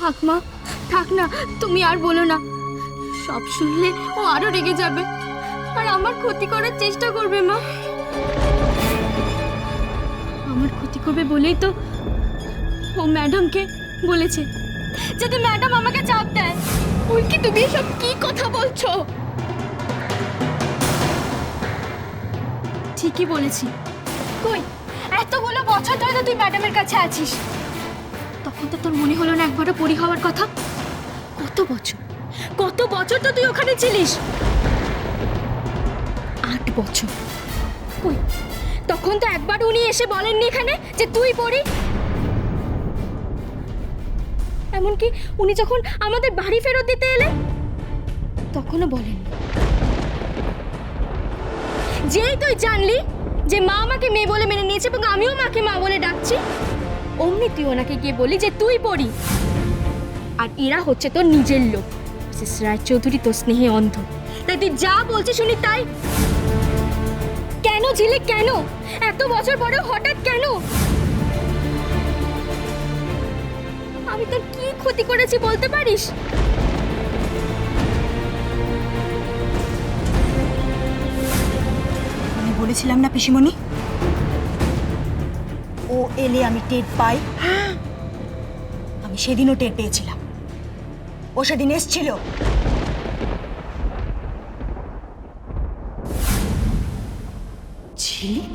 থাক মা, থাক না, তুমি আর বলো না। সব শুনলে ও আরো রেগে যাবে আর আমার ক্ষতি করার চেষ্টা করবে। মা, আমার ক্ষতি করবে বলেই তো ও ম্যাডামকে বলেছে, যাতে ম্যাডাম আমাকে চাপ দেয়। উল্কি, তুমি এসব কি কথা বলছো? ঠিকই বলেছি। কই, এতগুলো বছর ধরে তো তুই ম্যাডামের কাছে আছিস, তখন তো তোর মনে হলো না একবারও পরি হওয়ার কথা? কত বছর তো তুই ওখানে ছিলিস? 8 বছর। কই, তখন তো একবার উনি এসে বলেননি এখানে যে তুই পরি? এমনকি উনি যখন আমাদের বাড়ি ফেরত দিতে এলেন তখনও বলেননি। যেই তুই জানলি যে মা আমাকে মেয়ে বলে মেনে নিয়েছে এবং আমিও মাকে মা বলে ডাকছি, অমনি তুই ওনাকে গিয়ে বলি যে তুই পড়ি। আর এরা হচ্ছে তোর নিজের লোক। মিসেস রায়চৌধুরী তোর স্নেহে অন্ধ, তাই তুই যা বলছিস শুনি তাই। কেন ঝিলিক, কেন? এত বছর পরে হঠাৎ কেন? আমি তোর কি ক্ষতি করেছি বলতে পারিস? আমি বলেছিলাম না পিসিমণি, ও এলে আমি টের পাই। আমি সেদিনও টের পেয়েছিলাম। ও সেদিন এসছিল। ঝিলিক,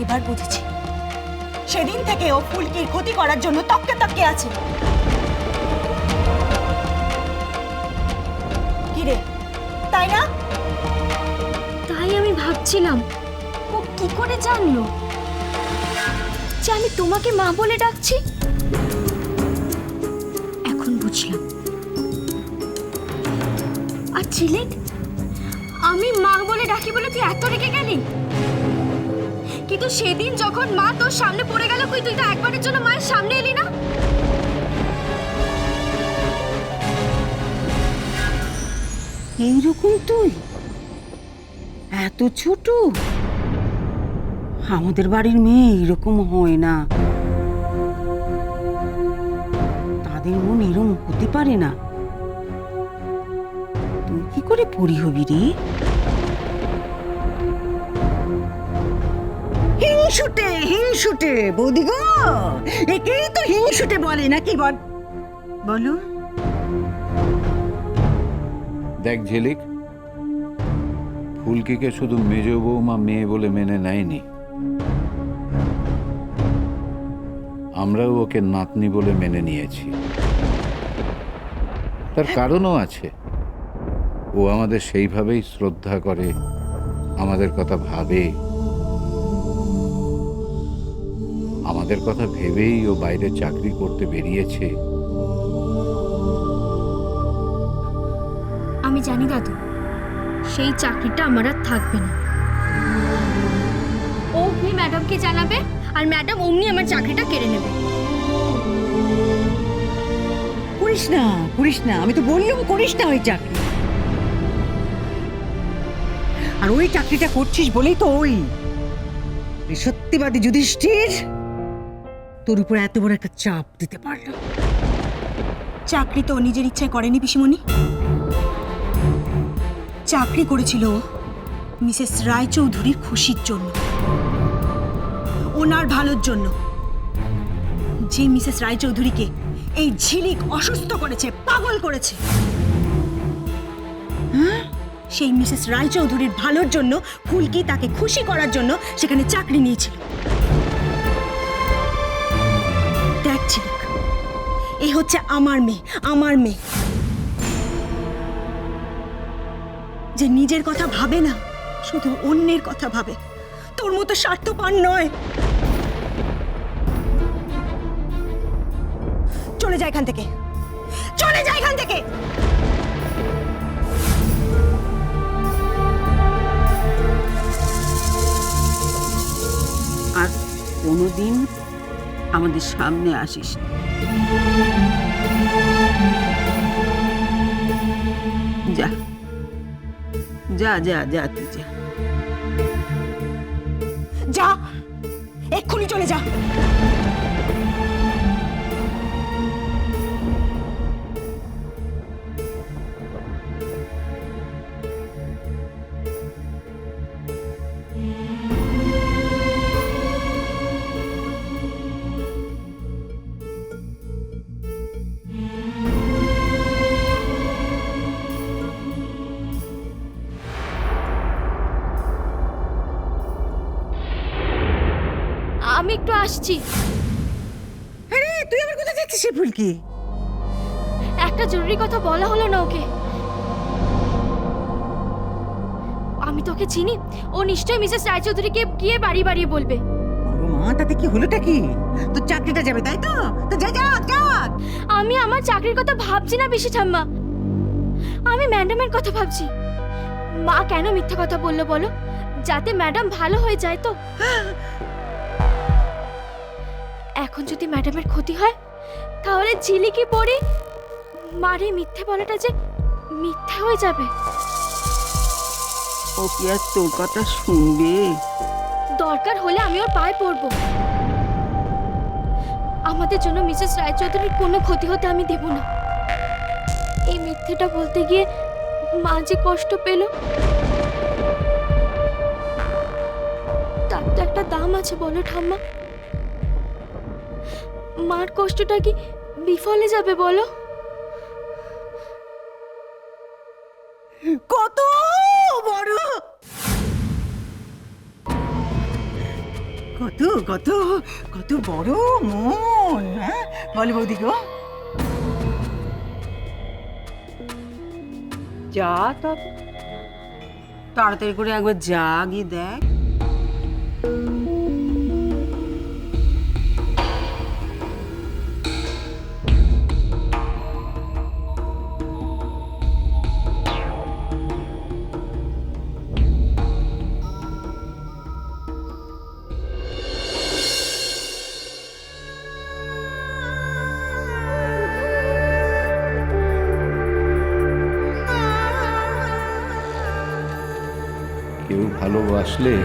এবার বুঝেছি সেদিন থেকে ও ফুলকির ক্ষতি করার জন্য তককে তককে আছে। কিরে, তাই না? তাই আমি ভাবছিলাম ও কি করে জানলো যে আমি তোমাকে মা বলে ডাকছি। এখন বুঝলাম। আর ঝিলিক, আমি মা বলে ডাকি বলে তুই এত রেগে গেলি? কিন্তু সেদিন যখন মা তোর সামনে পড়ে গেল, কই তুই তো একবারের জন্য মায়ের সামনে এলি না? এইরকম তুই এত ছোট? আমাদের বাড়ির মেয়ে এইরকম হয় না, তাদের মন এরম হতে পারে না। তুই কি করে পরি হবি রে? হিংসুটে হিংসুটে বৌদি গো, একেই তো হিংসুটে বলে নাকি? বলো। দেখ ঝিলিক, ফুলকিকে শুধু মেজ বৌমা মেয়ে বলে মেনে নেয়নি, আমরাও ওকে নাতনি বলে মেনে নিয়েছি। তার কারণও আছে। ও আমাদের সেইভাবেই শ্রদ্ধা করে, আমাদের কথা ভাবে। আমাদের কথা ভেবেই ও বাইরে চাকরি করতে বেরিয়েছে। আমি জানি দাদু, সেই চাকরিটা আমার আর থাকবে না। ও গিয়ে ম্যাডামকে জানাবে আর ম্যাডাম অমনি আমার চাকরিটা কেড়ে নেবে। করিস না করিস না, আমি তো বললাম করিস না ওই চাকরি। আর ওই চাকরিটা করছিস বলেই তো ওই সত্যিবাদী যুধিষ্ঠির তোর উপর এত বড় একটা চাপ দিতে পারলো। চাকরি তো ও নিজের ইচ্ছায় করেনি পিসিমণি। চাকরি করেছিল মিসেস রায়চৌধুরীর খুশির জন্য, ওনার ভালোর জন্য। যে মিসেস রায়চৌধুরীকে এই ঝিলিক অসুস্থ করেছে, পাগল করেছে, সেই মিসেস রায়চৌধুরীর ভালোর জন্য ফুলকি তাকে খুশি করার জন্য সেখানে চাকরি নিয়েছিল। দেখ ঝিলিক, এই হচ্ছে আমার মেয়ে, আমার মেয়ে, যে নিজের কথা ভাবে না, শুধু অন্যের কথা ভাবে। তোর মতো স্বার্থপর নয়। চলে যা এখান থেকে, চলে যা এখান থেকে। আর কোনোদিন আমাদের সামনে আসিস না। যা যা যা তুই যা। যা, এক্ষুনি চলে যা। আমি একটু আসছি। আরে তুই আবার কোথায় যাচ্ছিস সে ফুলকি? একটা জরুরি কথা বলা হলো না ওকে। আমি তোকে চিনি, ও নিশ্চয়ই মিসেস রায়চৌধুরীকে গিয়ে বাড়ি বাড়িয়ে বলবে। বাবা মা, তাতে কি হলোটা কি? তোর চাকরিটা যাবে তাই তো? তো যা যা যা। আমি আমার চাকরির কথা ভাবছি না পিসি ঠাম্মা, আমি ম্যাডামের কথা ভাবছি। মা কেন মিথ্যা কথা বললো বলো? যাতে ম্যাডাম ভালো হয়ে যায় তো। এখন যদি ম্যাডামের ক্ষতি হয় তাহলে ঝিলিকি পড়ে মারে মিথ্যে বলাটা যে মিথ্যা হয়ে যাবে। ও কি আর তোর কথা শুনবে? দরকার হলে আমি ওর পায়ে পড়ব। আমাদের জন্য মিসেস রায়চৌধুরীর কোনো ক্ষতি হতে আমি দেব না। এই মিথ্যেটা বলতে গিয়ে মা যে কষ্ট পেল, তার তো একটা দাম আছে বলো ঠাম্মা। মার কষ্টটা কি বিফলে যাবে বলো? কত বড়, কত কত কত বড় মন, হ্যাঁ বল বৌদি গো। যা তবে তাড়াতাড়ি করে একবার যা, গিয়ে দেখ। কেউ ভালোবাসলে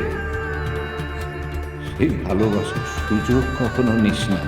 সেই ভালোবাসার সুযোগ কখনো নিস না।